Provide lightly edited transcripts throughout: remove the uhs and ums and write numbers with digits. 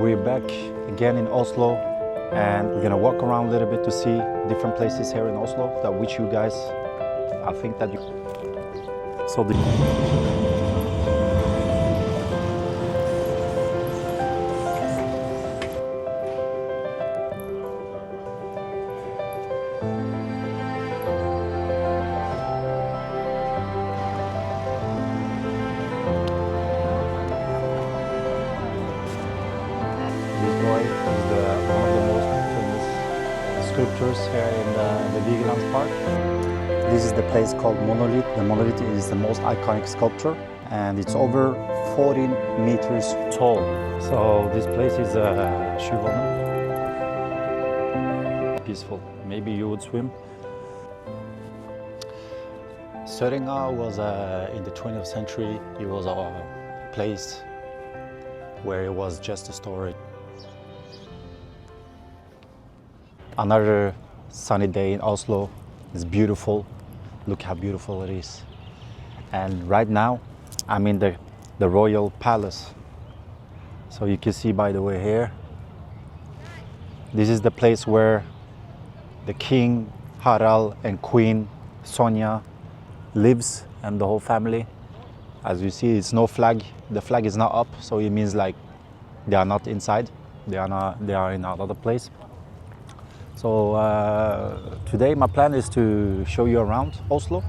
We're back again in Oslo, and we're gonna walk around a little bit to see different places here in Oslo that which you guys, I think that you. So the. One of the most famous sculptures here in the Vigelandsparken. This is the place called Monolith. The monolith is the most iconic sculpture, and it's over 14 meters tall. So this place is Tjuvholmen. Peaceful. Maybe you would swim. Sørenga was in the 20th century. It was a place where it was just a story. Another sunny day in Oslo. It's beautiful. Look how beautiful it is. And right now, I'm in the royal palace. So you can see, by the way, here, this is the place where the King Harald and Queen Sonja lives, and the whole family. As you see, it's no flag. The flag is not up, so it means like they are not inside. They are in another place. So today my plan is to show you around Oslo,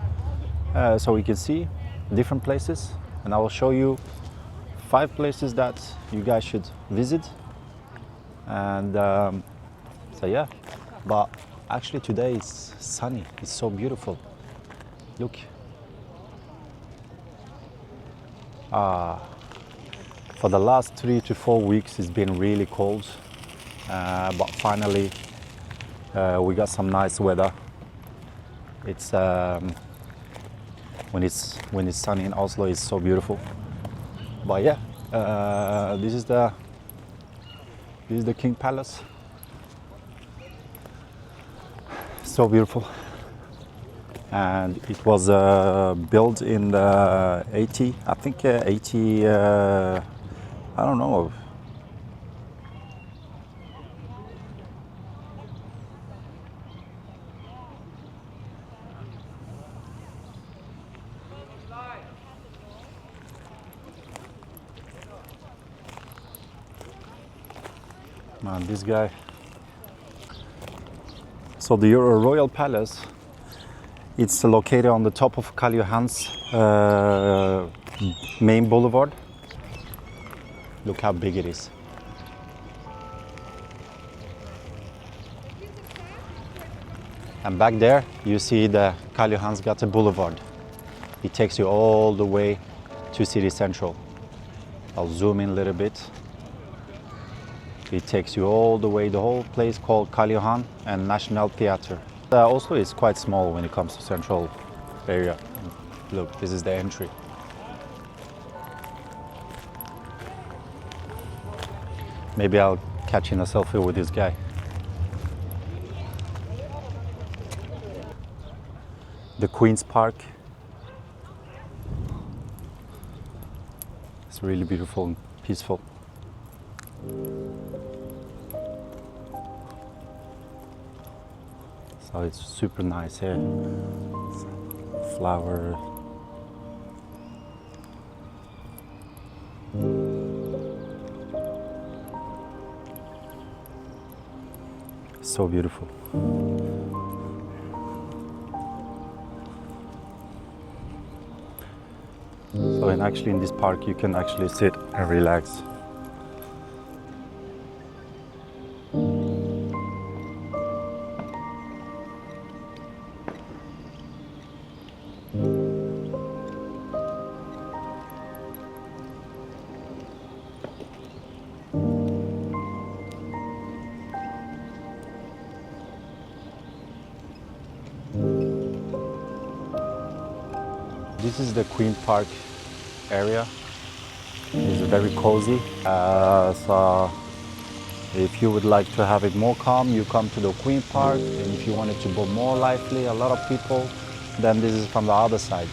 so we can see different places, and I will show you 5 places that you guys should visit. And so yeah, but actually today it's sunny. It's so beautiful. Look. For the last 3 to 4 weeks it's been really cold, but finally we got some nice weather. It's when it's sunny in Oslo, it's so beautiful. But yeah, this is the King Palace. So beautiful, and it was built in the 80. I think 80. I don't know. Man, this guy. So the Royal Palace, it's located on the top of Karl Johan's main boulevard. Look how big it is. And back there, you see the Karl Johan's Gate Boulevard. It takes you all the way to City Central. I'll zoom in a little bit. It takes you all the way, the whole place called Karl Johan and National Theatre. Oslo is quite small when it comes to central area. Look, this is the entry. Maybe I'll catch in a selfie with this guy. The Queen's Park. It's really beautiful and peaceful. So it's super nice here. Flower. So beautiful. So actually in this park you can actually sit and relax. This is the Queen Park area. It's very cozy. So if you would like to have it more calm, you come to the Queen Park. And if you want it to be more lively, a lot of people, then this is from the other side.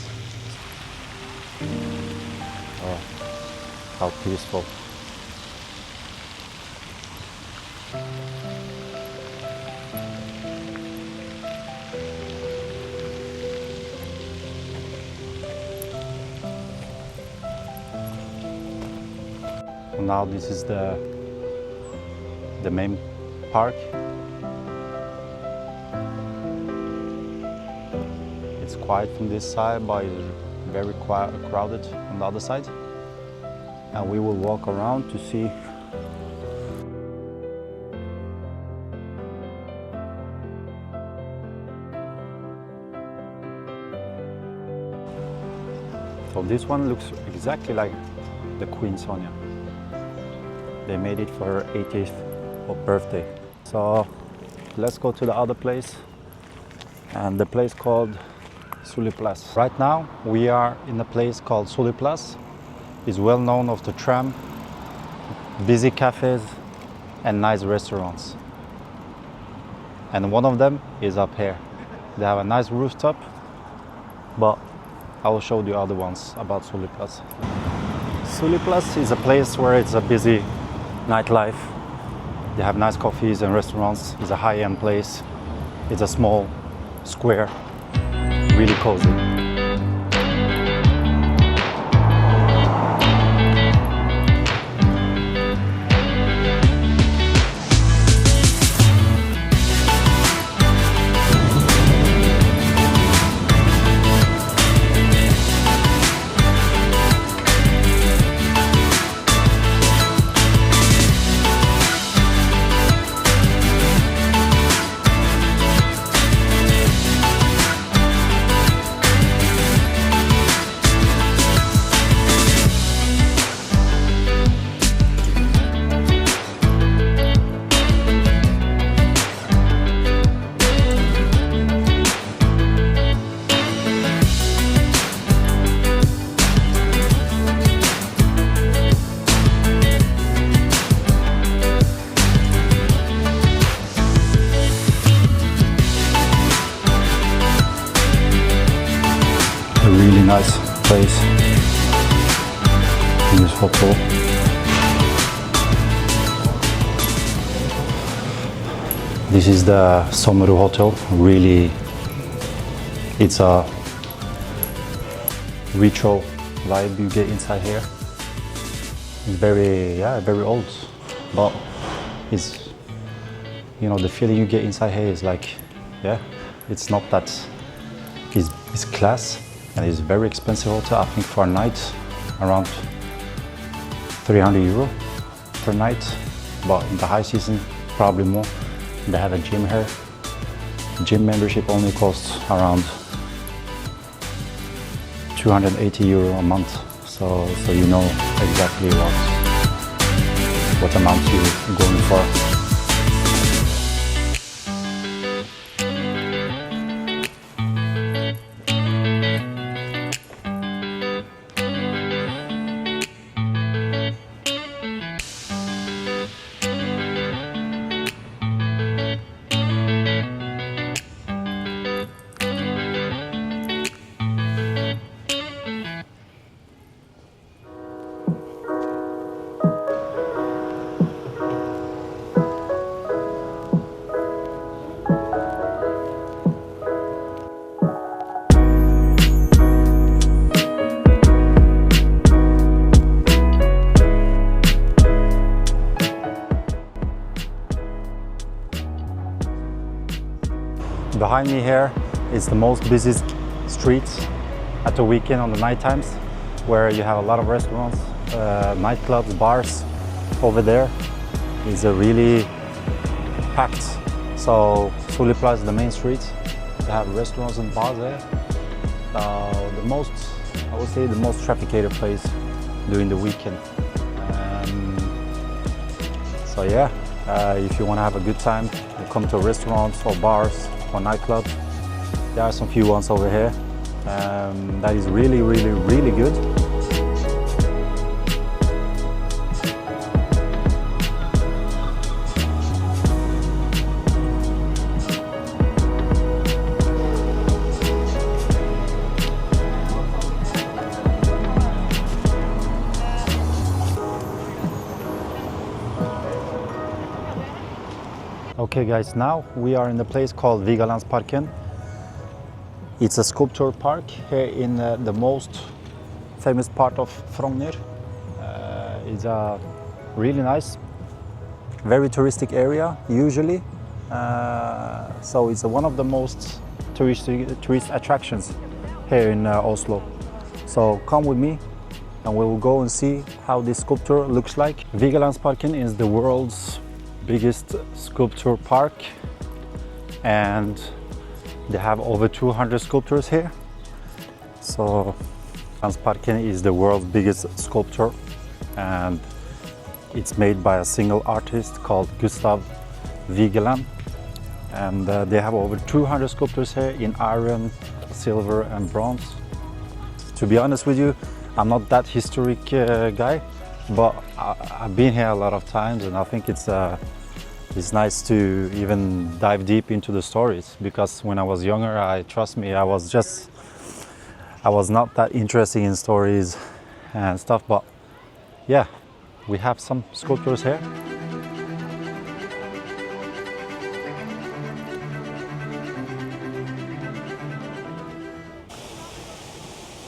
Oh, how peaceful. So now this is the main park. It's quiet from this side, but it's very crowded on the other side. And we will walk around to see. So this one looks exactly like the Queen Sonja. They made it for her 80th birthday. So let's go to the other place, and the place called Solli Plass. Right now we are in a place called Solli Plass. It's well known of the tram, busy cafes and nice restaurants. And one of them is up here. They have a nice rooftop, but I will show the other ones about Solli Plass. Solli Plass is a place where it's a busy nightlife. They have nice coffees and restaurants. It's a high-end place. It's a small square, really cozy. Really nice place in this hotel. This is the Sommero Hotel. Really, it's a retro vibe you get inside here. It's very old, but it's, you know, the feeling you get inside here is like, it's not that, it's class. And it's a very expensive hotel. I think for a night around 300 euro per night, but in the high season probably more. They have a gym here. Gym membership only costs around 280 euro a month, so you know exactly what amount you're going for. Behind me here is the most busiest streets at the weekend on the night times, where you have a lot of restaurants, nightclubs, bars. Over there is a really packed. So Solli Plass is the main street. They have restaurants and bars there. I would say the most trafficated place during the weekend. So yeah, if you want to have a good time, you come to restaurants or bars or nightclubs. There are some few ones over here. That is really good. Okay guys, now we are in a place called Vigelandsparken. It's a sculpture park here in the most famous part of Frogner. It's a really nice. Very touristic area usually. So it's one of the most tourist attractions here in Oslo. So come with me and we will go and see how this sculpture looks like. Vigelandsparken is the world's biggest sculpture park, and they have over 200 sculptures here. So Vigelandsparken is the world's biggest sculpture, and it's made by a single artist called Gustav Vigeland. And they have over 200 sculptures here in iron, silver and bronze. To be honest with you, I'm not that historic guy, but I've been here a lot of times, and I think it's nice to even dive deep into the stories, because when I was younger, trust me, I was not that interested in stories and stuff, but yeah, we have some sculptures here.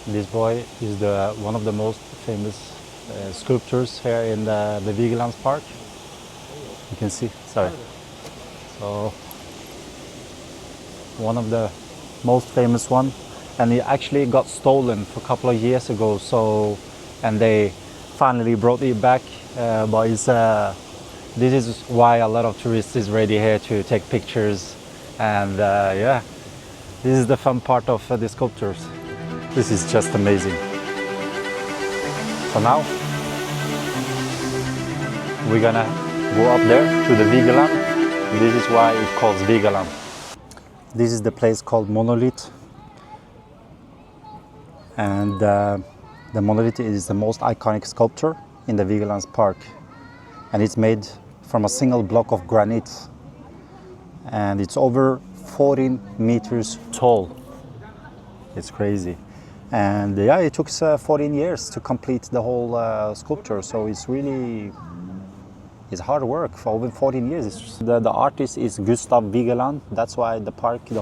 This boy is one of the most famous sculptures here in the Vigelandspark. You can see, sorry. So, one of the most famous one, and it actually got stolen for a couple of years ago. So, and they finally brought it back. But this is why a lot of tourists is ready here to take pictures, and yeah, this is the fun part of the sculptures. This is just amazing. So now we're gonna go up there to the Vigeland. This is why it calls Vigeland. This is the place called Monolith, and the monolith is the most iconic sculpture in the Vigelandspark, and it's made from a single block of granite, and it's over 14 meters tall. It's crazy. And yeah, it took 14 years to complete the whole sculpture, so it's hard work for over 14 years. The artist is Gustav Vigeland. That's why the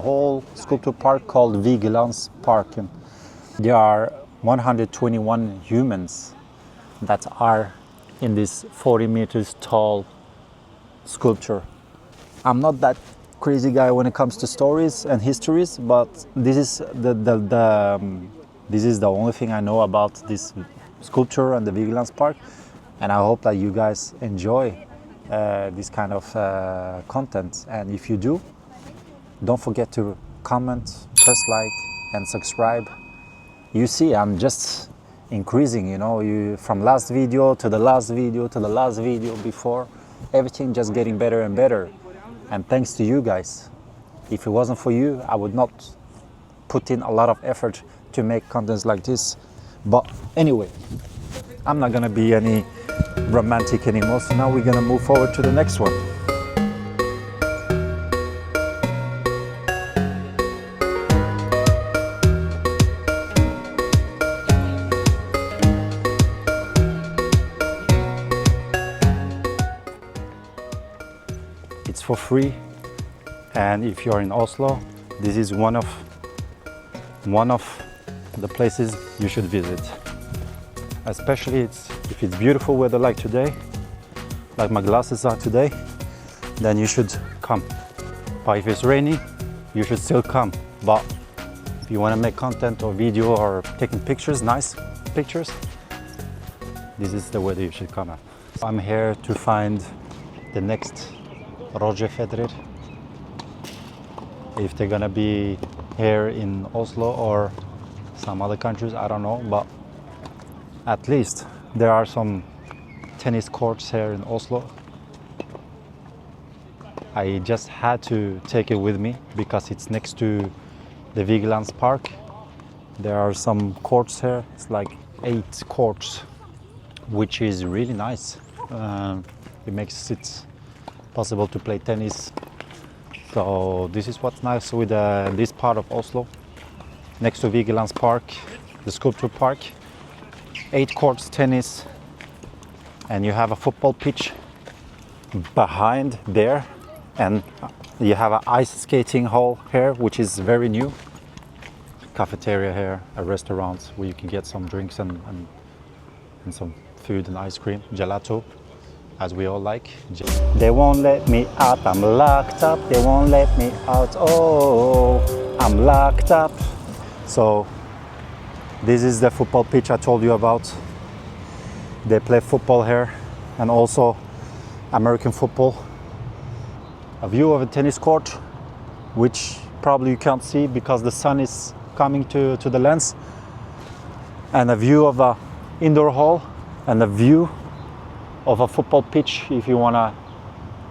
whole sculpture park called Vigelandsparken. There are 121 humans that are in this 40 meters tall sculpture. I'm not that crazy guy when it comes to stories and histories, but this is the only thing I know about this sculpture and the Vigelandspark, and I hope that you guys enjoy this kind of content. And if you do, don't forget to comment, press like and subscribe. You see, I'm just increasing, you know, from last video to the last video to the last video before, everything just getting better and better. And thanks to you guys. If it wasn't for you, I would not put in a lot of effort to make contents like this. But anyway, I'm not gonna be any romantic anymore, so now we're gonna move forward to the next one. It's for free, and if you're in Oslo, this is one of the places you should visit. Especially if it's beautiful weather like today, like my glasses are today, then you should come. But if it's rainy, you should still come. But if you want to make content or video or taking pictures, nice pictures, this is the weather you should come at. I'm here to find the next Roger Federer, if they're gonna be here in Oslo or some other countries, I don't know, but at least there are some tennis courts here in Oslo. I just had to take it with me because it's next to the Vigelandspark. There are some courts here, it's like 8 courts, which is really nice. It makes it possible to play tennis. So this is what's nice with this part of Oslo, next to Vigelandspark, the sculpture park. 8 courts, tennis, and you have a football pitch behind there, and you have an ice skating hall here, which is very new. Cafeteria here, a restaurant where you can get some drinks and some food and ice cream, gelato. as we all like. They won't let me out, I'm locked up. They won't let me out, oh, I'm locked up. So this is the football pitch I told you about. They play football here and also American football. A view of a tennis court, which probably you can't see because the sun is coming to the lens, and a view of a indoor hall and a view of a football pitch if you want to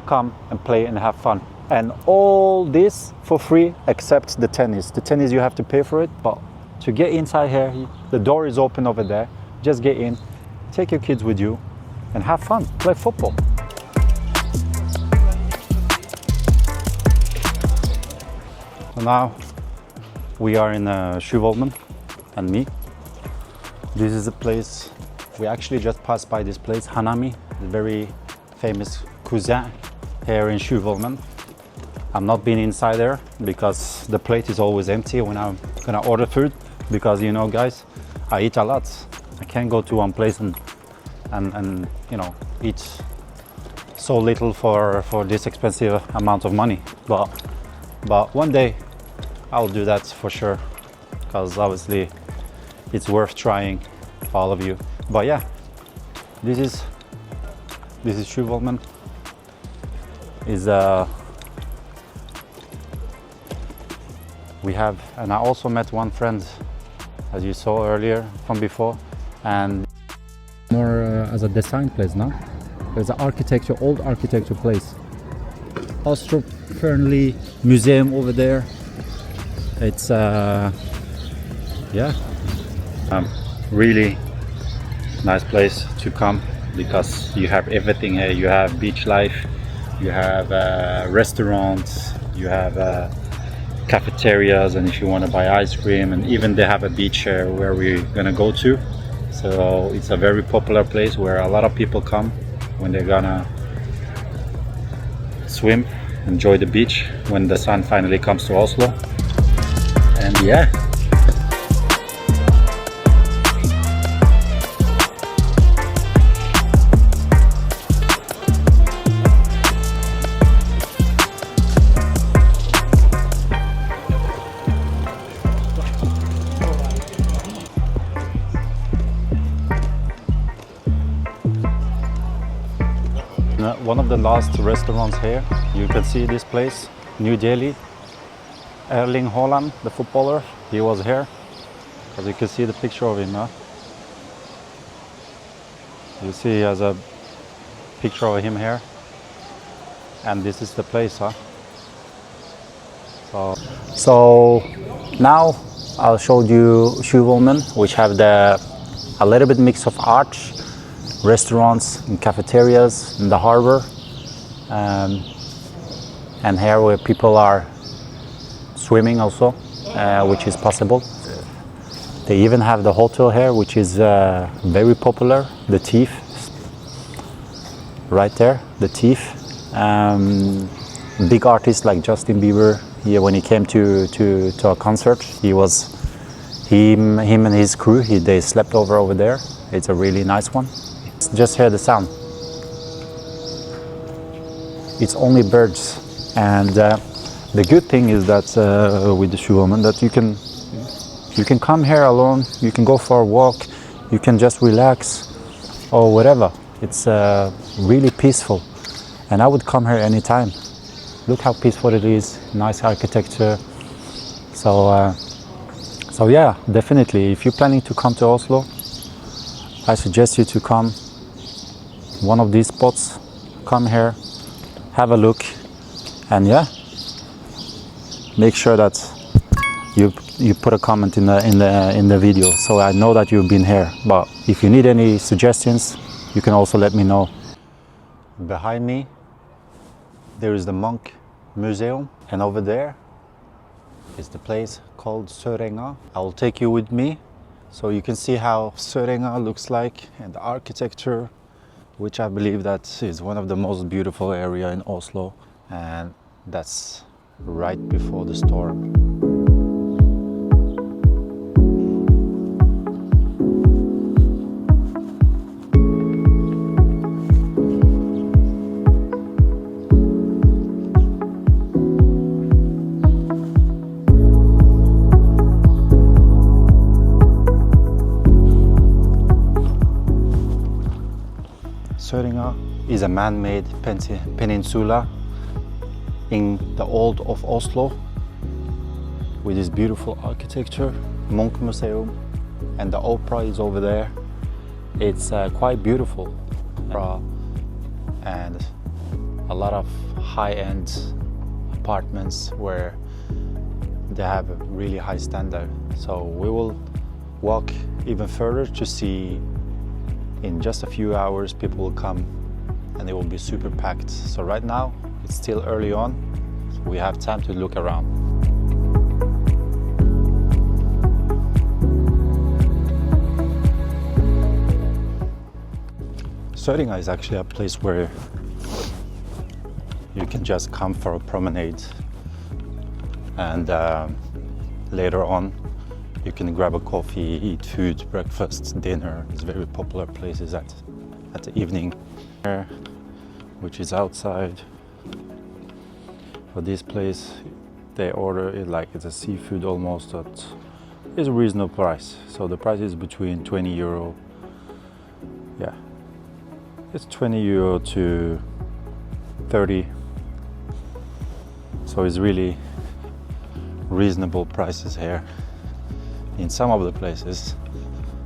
come and play and have fun. And all this for free except the tennis. The tennis you have to pay for it, but to get inside here, the door is open over there. Just get in, take your kids with you and have fun, play football. So now we are in Tjuvholmen and me. This is a place, we actually just passed by this place, Hanami, the very famous cuisine here in Tjuvholmen. I'm not been inside there because the plate is always empty when I'm gonna order food, because you know guys, I eat a lot. I can't go to one place and you know, eat so little for this expensive amount of money. But one day I'll do that for sure, because obviously it's worth trying for all of you. But yeah, this is Tjuvholmen. We have, and I also met one friend, as you saw earlier from before, and more as a design place now. There's an architecture, old architecture place. Oslo museum over there. It's yeah, really nice place to come because you have everything here. You have beach life, you have restaurants, you have cafeterias, and if you want to buy ice cream, and even they have a beach here where we're gonna go to. So it's a very popular place where a lot of people come when they're gonna swim, enjoy the beach when the sun finally comes to Oslo. And yeah, one of the last restaurants here, you can see this place, New Delhi. Erling Haaland, the footballer, he was here. As you can see the picture of him, huh? You see he has a picture of him here. And this is the place, huh? So now I'll show you Tjuvholmen, which have a little bit mix of art, restaurants and cafeterias in the harbor, and here where people are swimming also, which is possible. They even have the hotel here, which is very popular, the Thief, right there, the Thief. Big artists like Justin Bieber, when he came to a concert, him and his crew, they slept over there. It's a really nice one. Just hear the sound. It's only birds, and the good thing is that with the Tjuvholmen, that you can come here alone, you can go for a walk, you can just relax or whatever. It's really peaceful, and I would come here anytime. Look how peaceful it is, nice architecture. So yeah, definitely, if you're planning to come to Oslo, I suggest you to come one of these spots. Come here, have a look, and yeah, make sure that you put a comment in the video, so I know that you've been here. But if you need any suggestions, you can also let me know. Behind me there is the monk museum, and over there is the place called Sørenga. I will take you with me so you can see how Sørenga looks like, and the architecture, which I believe that is one of the most beautiful area in Oslo, and that's right before the storm. is a man-made peninsula in the old of Oslo with this beautiful architecture, Munch Museum, and the opera is over there. It's quite beautiful, and a lot of high-end apartments where they have a really high standard. So we will walk even further to see. In just a few hours people will come and it will be super packed. So right now it's still early on, so we have time to look around. Sørenga is actually a place where you can just come for a promenade, and later on you can grab a coffee, eat food, breakfast, dinner. It's very popular places at the evening, which is outside. For this place, they order it like it's a seafood almost at it's a reasonable price. So the price is between 20 euro. Yeah, it's 20 euro to 30. So it's really reasonable prices here in some of the places,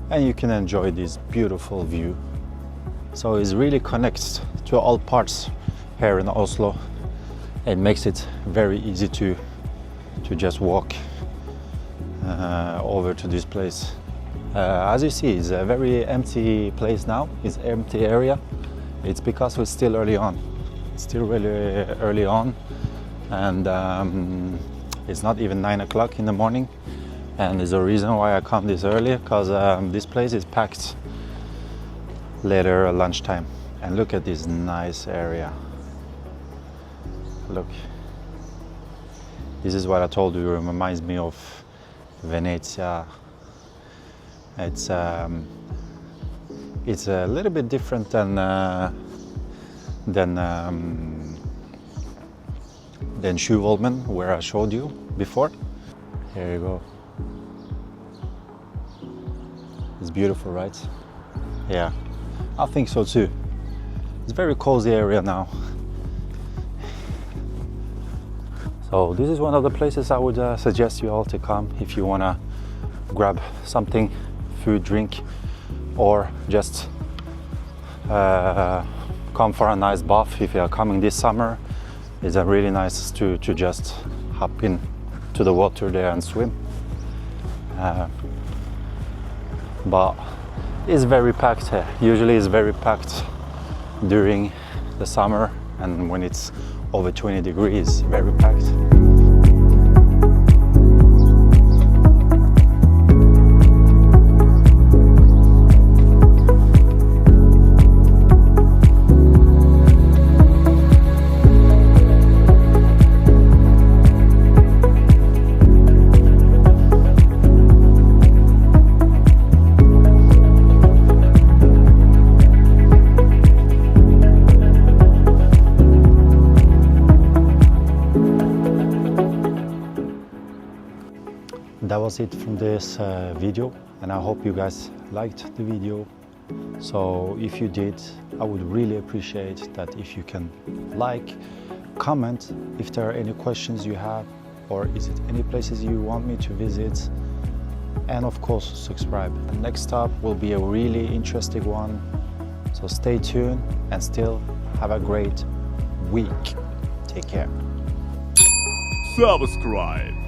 and you can enjoy this beautiful view. So it really connects to all parts here in Oslo. It makes it very easy to just walk over to this place. As you see, it's a very empty place now. It's an empty area. It's because it's still early on. It's still really early on, and it's not even 9 o'clock in the morning. And there's a reason why I come this early, because this place is packed later at lunchtime. And look at this nice area. Look, this is what I told you, it reminds me of Venezia. It's a little bit different than Tjuvholmen, where I showed you before. Here you go. It's beautiful, right? Yeah, I think so too. It's a very cozy area now. So this is one of the places I would suggest you all to come if you want to grab something, food, drink, or just come for a nice bath. If you are coming this summer, it's a really nice to just hop in to the water there and swim. But it's very packed here. Usually it's very packed during the summer, and when it's over 20 degrees, very packed. That was it from this video, and I hope you guys liked the video. So if you did, I would really appreciate that if you can like, comment if there are any questions you have, or is it any places you want me to visit, and of course subscribe. Next up will be a really interesting one, so stay tuned and still have a great week. Take care. Subscribe.